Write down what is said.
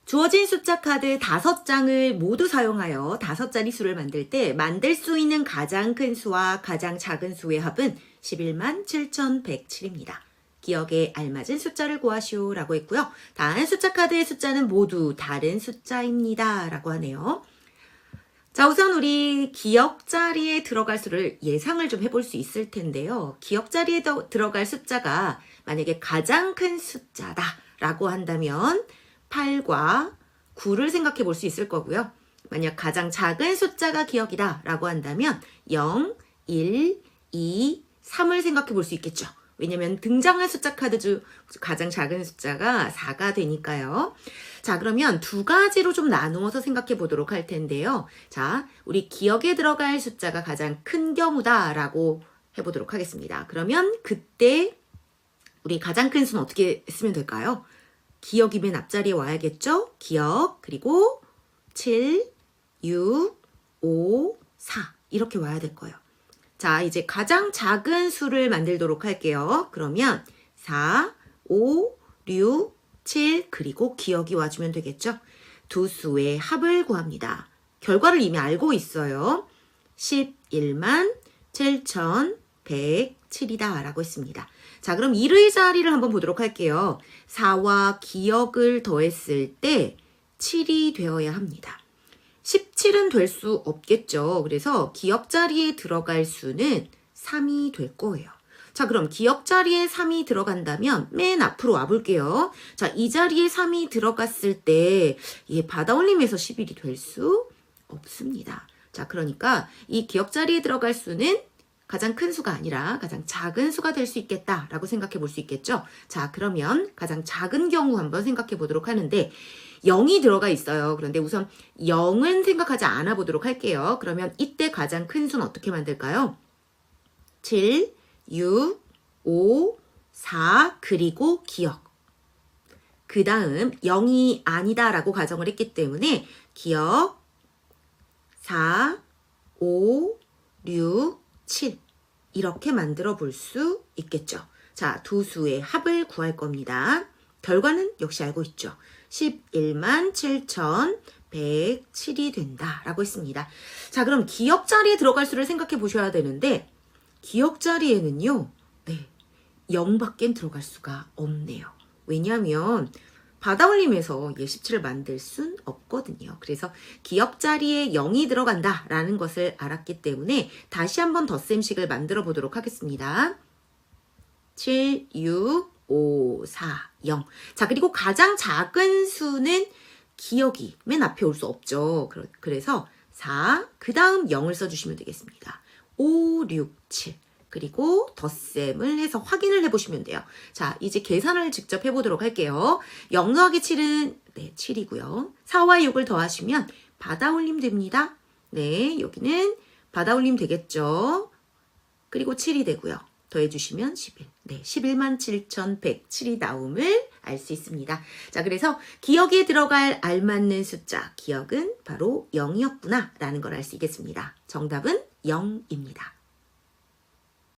주어진 숫자 카드 5장을 모두 사용하여 5자리 수를 만들 때 만들 수 있는 가장 큰 수와 가장 작은 수의 합은 11만 7,107입니다. 기억에 알맞은 숫자를 구하시오 라고 했고요. 다음 숫자 카드의 숫자는 모두 다른 숫자입니다 라고 하네요. 자, 우선 우리 기억 자리에 들어갈 수를 예상을 좀 해볼 수 있을 텐데요. 기억 자리에 들어갈 숫자가 만약에 가장 큰 숫자다 라고 한다면 8과 9를 생각해 볼 수 있을 거고요. 만약 가장 작은 숫자가 기억이다 라고 한다면 0, 1, 2, 3을 생각해 볼 수 있겠죠. 왜냐면 등장한 숫자 카드 중 가장 작은 숫자가 4가 되니까요. 자, 그러면 두 가지로 좀 나누어서 생각해 보도록 할 텐데요. 자, 우리 기억에 들어갈 숫자가 가장 큰 경우다 라고 해보도록 하겠습니다. 그러면 그때 우리 가장 큰 수는 어떻게 쓰면 될까요? 기억이 맨 앞자리에 와야겠죠? 기억, 그리고 7, 6, 5, 4 이렇게 와야 될 거예요. 자, 이제 가장 작은 수를 만들도록 할게요. 그러면 4, 5, 6, 7 그리고 기억이 와주면 되겠죠? 두 수의 합을 구합니다. 결과를 이미 알고 있어요. 11만 7,107이다 라고 했습니다. 자, 그럼 1의 자리를 한번 보도록 할게요. 4와 기억을 더했을 때 7이 되어야 합니다. 17은 될 수 없겠죠. 그래서 기억 자리에 들어갈 수는 3이 될 거예요. 자, 그럼 기억 자리에 3이 들어간다면 맨 앞으로 와볼게요. 자, 이 자리에 3이 들어갔을 때 받아올림에서 11이 될 수 없습니다. 자, 그러니까 이 기억 자리에 들어갈 수는 가장 큰 수가 아니라 가장 작은 수가 될 수 있겠다라고 생각해 볼 수 있겠죠. 자, 그러면 가장 작은 경우 한번 생각해 보도록 하는데 0이 들어가 있어요. 그런데 우선 0은 생각하지 않아 보도록 할게요. 그러면 이때 가장 큰 수는 어떻게 만들까요? 7, 6, 5, 4 그리고 기억. 그 다음 0이 아니다 라고 가정을 했기 때문에 기억 4, 5, 6, 7 이렇게 만들어 볼 수 있겠죠. 자, 두 수의 합을 구할 겁니다. 결과는 역시 알고 있죠. 11만 7,107이 된다 라고 했습니다. 자, 그럼 기억 자리에 들어갈 수를 생각해 보셔야 되는데 기억 자리에는요. 0밖엔 들어갈 수가 없네요. 왜냐하면 받아올림에서 17을 만들 순 없거든요. 그래서 기억 자리에 0이 들어간다라는 것을 알았기 때문에 다시 한번 덧셈식을 만들어 보도록 하겠습니다. 7, 6, 5, 4, 0. 자, 그리고 가장 작은 수는 기억이 맨 앞에 올 수 없죠. 그래서 4, 그 다음 0을 써주시면 되겠습니다. 5, 6, 7. 그리고 덧셈을 해서 확인을 해보시면 돼요. 자, 이제 계산을 직접 해보도록 할게요. 0 더하기 7은 7이고요. 4와 6을 더하시면 받아올림 됩니다. 네, 여기는 받아올림 되겠죠. 그리고 7이 되고요. 더해주시면 11. 네, 11만 7,107이 나옴을 알 수 있습니다. 자, 그래서 기억에 들어갈 알맞는 숫자, 기억은 바로 0이었구나 라는 걸 알 수 있겠습니다. 정답은 0입니다.